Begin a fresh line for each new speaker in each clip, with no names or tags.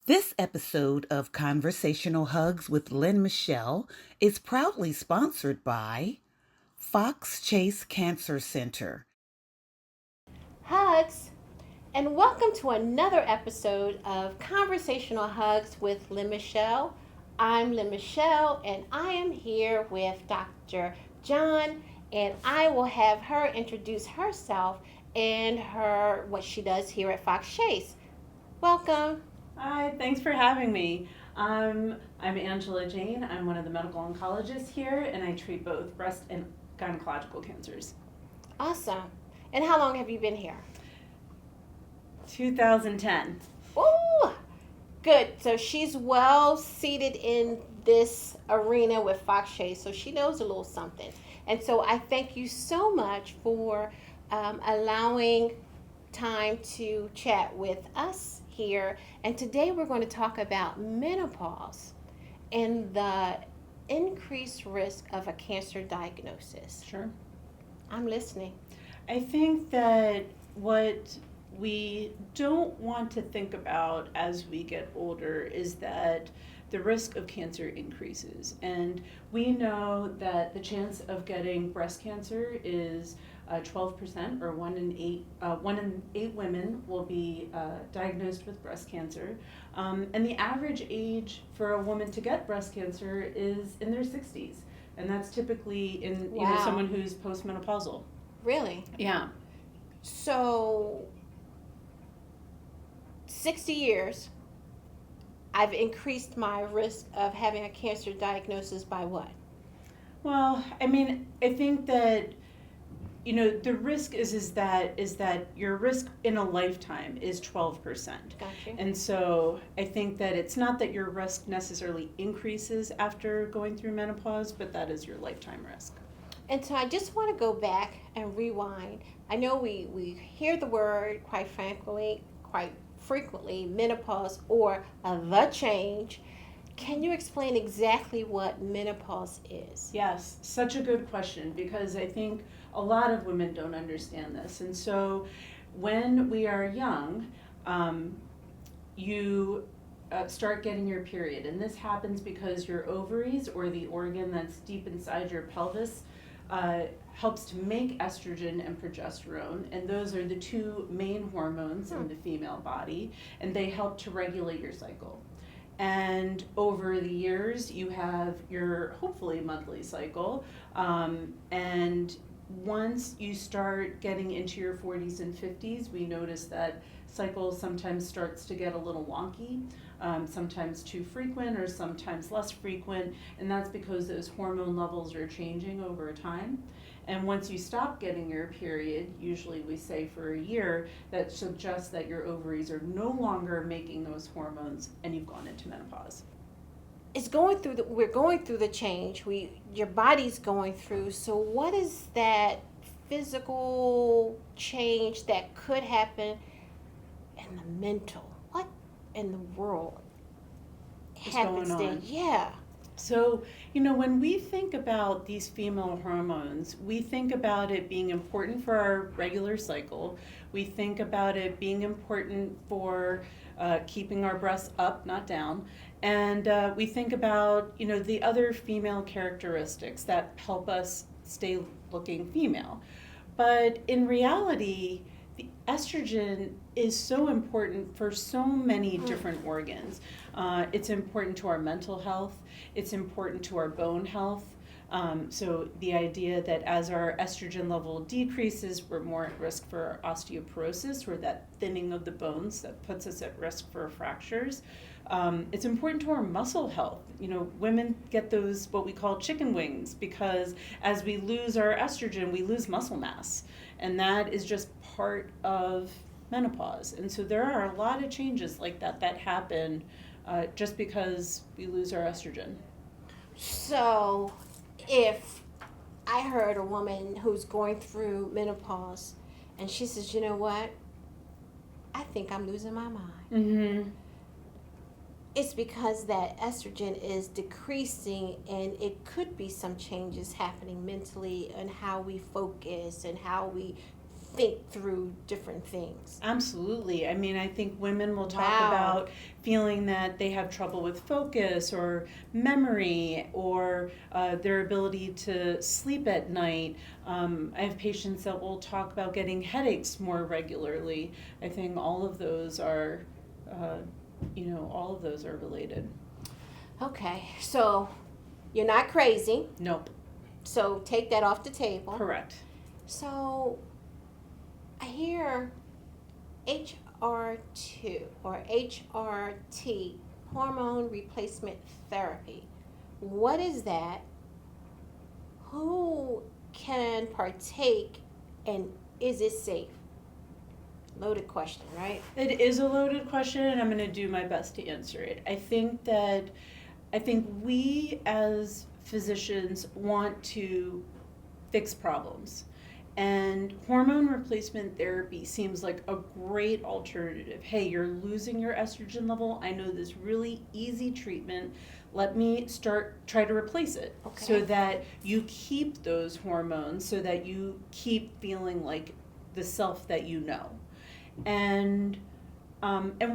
This episode of Conversational Hugs with Lynn Michelle is proudly sponsored by Fox Chase Cancer Center.
Hugs, and welcome to another episode of Conversational Hugs with Lynn Michelle. I'm Lynn Michelle, and I am here with Dr. John, and I will have her introduce herself and what she does here at Fox Chase. Welcome.
Hi, thanks for having me. I'm Angela Jane. I'm one of the medical oncologists here, and I treat both breast and gynecological cancers.
Awesome. And how long have you been here?
2010.
Ooh, good. So she's well seated in this arena with Fox Chase, so she knows a little something. And so I thank you so much for allowing time to chat with us here. And today we're going to talk about menopause and the increased risk of a cancer diagnosis.
Sure.
I'm listening.
I think that what we don't want to think about as we get older is that the risk of cancer increases. And we know that the chance of getting breast cancer is 12%, or 1 in 8 women will be diagnosed with breast cancer. And the average age for a woman to get breast cancer is in their 60s. And that's typically in
Wow.
someone who's postmenopausal.
Really?
Yeah.
So 60 years, I've increased my risk of having a cancer diagnosis by what?
Well, I think that the risk is that your risk in a lifetime is 12%.
Gotcha.
And so I think that it's not that your risk necessarily increases after going through menopause, but that is your lifetime risk.
And so I just want to go back and rewind. I know we hear the word quite frequently, menopause or the change. Can you explain exactly what menopause is?
Yes, such a good question, because I think a lot of women don't understand this. And so when we are young, you start getting your period. And this happens because your ovaries, or the organ that's deep inside your pelvis, helps to make estrogen and progesterone. And those are the two main hormones in the female body. And they help to regulate your cycle. And over the years, you have your hopefully monthly cycle. And once you start getting into your 40s and 50s, we notice that cycle sometimes starts to get a little wonky, sometimes too frequent or sometimes less frequent. And that's because those hormone levels are changing over time. And once you stop getting your period, usually we say for a year, that suggests that your ovaries are no longer making those hormones and you've gone into menopause.
We're going through the change. Your body's going through. So what is that physical change that could happen in the mental? What in the world happens
going
there?
on?
Yeah.
So, when we think about these female hormones, we think about it being important for our regular cycle. We think about it being important for keeping our breasts up, not down. And we think about, the other female characteristics that help us stay looking female. But in reality, the estrogen is so important for so many different organs. It's important to our mental health. It's important to our bone health. So the idea that as our estrogen level decreases, we're more at risk for osteoporosis, or that thinning of the bones that puts us at risk for fractures. It's important to our muscle health. Women get those, what we call chicken wings, because as we lose our estrogen, we lose muscle mass. And that is just part of menopause. And so there are a lot of changes like that happen just because we lose our estrogen.
So if I heard a woman who's going through menopause and she says, you know what? I think I'm losing my mind.
Mm-hmm.
It's because that estrogen is decreasing, and it could be some changes happening mentally and how we focus and how we think through different things.
Absolutely. I mean, I think women will talk
Wow.
about feeling that they have trouble with focus or memory or their ability to sleep at night. I have patients that will talk about getting headaches more regularly. I think all of those are, all of those are related.
Okay, so you're not crazy,
Nope.
so take that off the table.
Correct.
So I hear HR2 or HRT, hormone replacement therapy. What is that? Who can partake, and is it safe? Loaded question, right?
It is a loaded question, and I'm going to do my best to answer it. I think we as physicians want to fix problems. And hormone replacement therapy seems like a great alternative. Hey, you're losing your estrogen level. I know this really easy treatment. Let me try to replace it,
Okay.
so that you keep those hormones, so that you keep feeling like the self that you know. And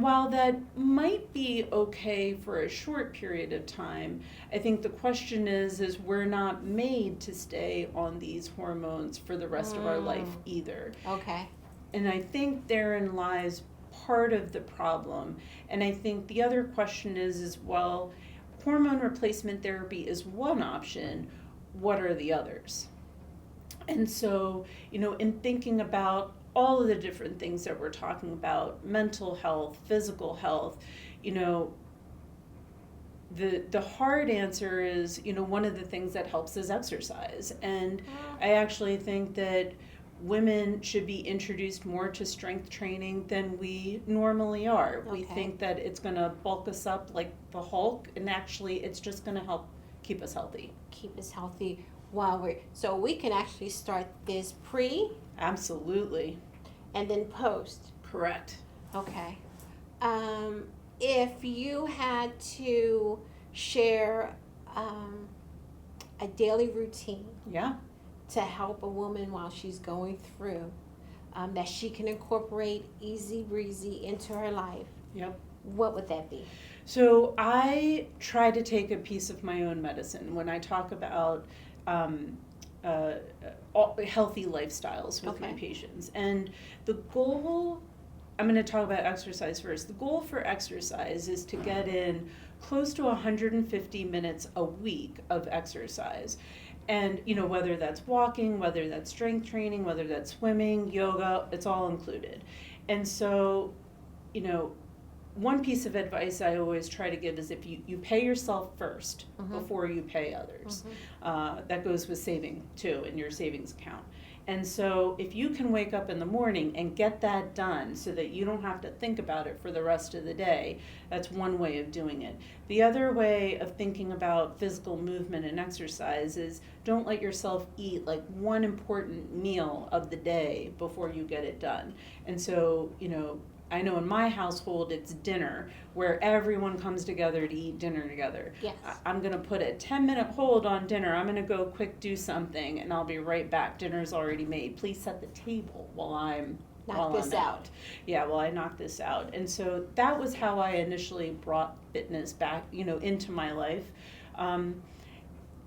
while that might be okay for a short period of time, I think the question is we're not made to stay on these hormones for the rest of our life either.
Okay.
And I think therein lies part of the problem. And I think the other question is well, hormone replacement therapy is one option. What are the others? And so, in thinking about all of the different things that we're talking about, mental health, physical health, the hard answer is, one of the things that helps is exercise. And I actually think that women should be introduced more to strength training than we normally are. We
Okay.
think that it's going to bulk us up like the Hulk, and actually it's just going to help keep us healthy.
Keep us healthy so we can actually start this pre
Absolutely.
and then post.
Correct.
Okay. If you had to share a daily routine
Yeah.
to help a woman while she's going through, that she can incorporate easy breezy into her life,
Yep.
what would that be?
So I try to take a piece of my own medicine when I talk about healthy lifestyles with my
Okay.
patients. And the goal, I'm going to talk about exercise first. The goal for exercise is to get in close to 150 minutes a week of exercise. And, whether that's walking, whether that's strength training, whether that's swimming, yoga, it's all included. And so, one piece of advice I always try to give is if you pay yourself first before you pay others. That goes with saving too in your savings account. And so if you can wake up in the morning and get that done so that you don't have to think about it for the rest of the day, that's one way of doing it. The other way of thinking about physical movement and exercise is don't let yourself eat like one important meal of the day before you get it done. And so, I know in my household it's dinner where everyone comes together to eat dinner together.
Yes.
I'm going to put a 10-minute hold on dinner. I'm going to go quick do something and I'll be right back. Dinner's already made. Please set the table while I'm
Knock this out.
Yeah, while I knock this out. And so that was how I initially brought fitness back, into my life.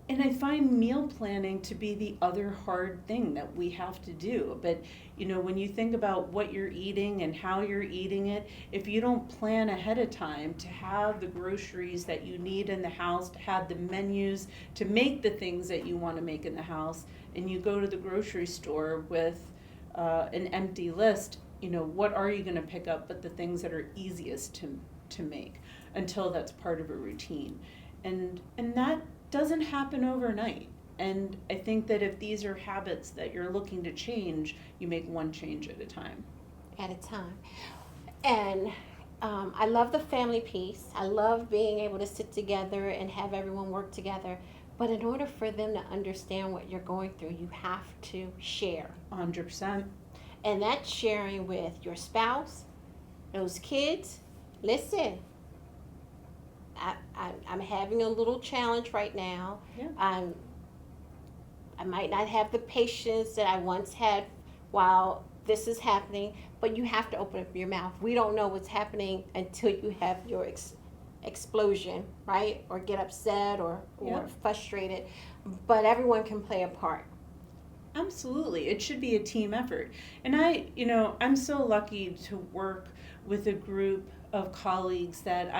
And I find meal planning to be the other hard thing that we have to do. But, when you think about what you're eating and how you're eating it, if you don't plan ahead of time to have the groceries that you need in the house, to have the menus, to make the things that you want to make in the house, and you go to the grocery store with an empty list, what are you going to pick up but the things that are easiest to make until that's part of a routine. And that doesn't happen overnight. And I think that if these are habits that you're looking to change, you make one change at a time.
At a time. And I love the family piece. I love being able to sit together and have everyone work together. But in order for them to understand what you're going through, you have to share.
100%.
And that's sharing with your spouse, those kids. Listen, I'm having a little challenge right now.
Yeah.
I might not have the patience that I once had while this is happening, but you have to open up your mouth. We don't know what's happening until you have your explosion, right? Or get upset or
Yep.
frustrated. But everyone can play a part.
Absolutely. It should be a team effort. And I'm so lucky to work with a group of colleagues that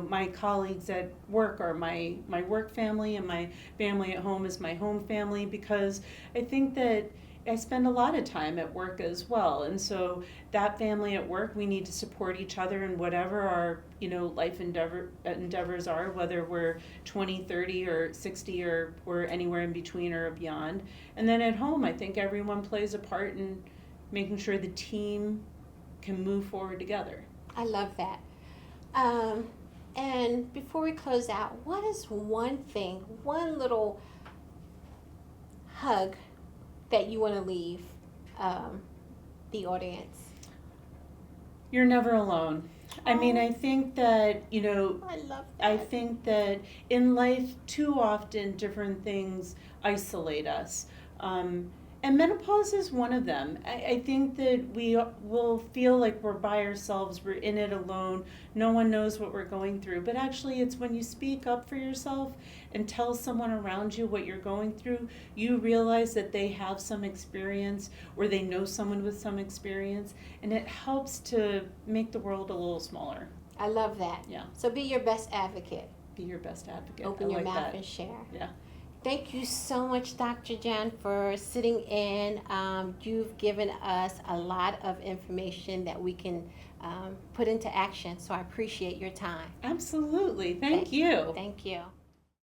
my colleagues at work are my work family, and my family at home is my home family, because I think that I spend a lot of time at work as well. And so that family at work, we need to support each other in whatever our, life endeavors are, whether we're 20, 30, or 60, or we're anywhere in between or beyond. And then at home, I think everyone plays a part in making sure the team can move forward together.
I love that. And before we close out, what is one thing, one little hug that you want to leave the audience?
You're never alone. I mean, I think that,
I love that.
I think that in life, too often different things isolate us. And menopause is one of them. I think that we will feel like we're by ourselves, we're in it alone, no one knows what we're going through. But actually, it's when you speak up for yourself and tell someone around you what you're going through, you realize that they have some experience, or they know someone with some experience, and it helps to make the world a little smaller.
I love that.
Yeah.
So be your best advocate.
Be your best advocate.
Open your
like
mouth
that.
and share.
Yeah.
Thank you so much, Dr. Jen, for sitting in. You've given us a lot of information that we can put into action, so I appreciate your time.
Absolutely. Thank you.
Thank you.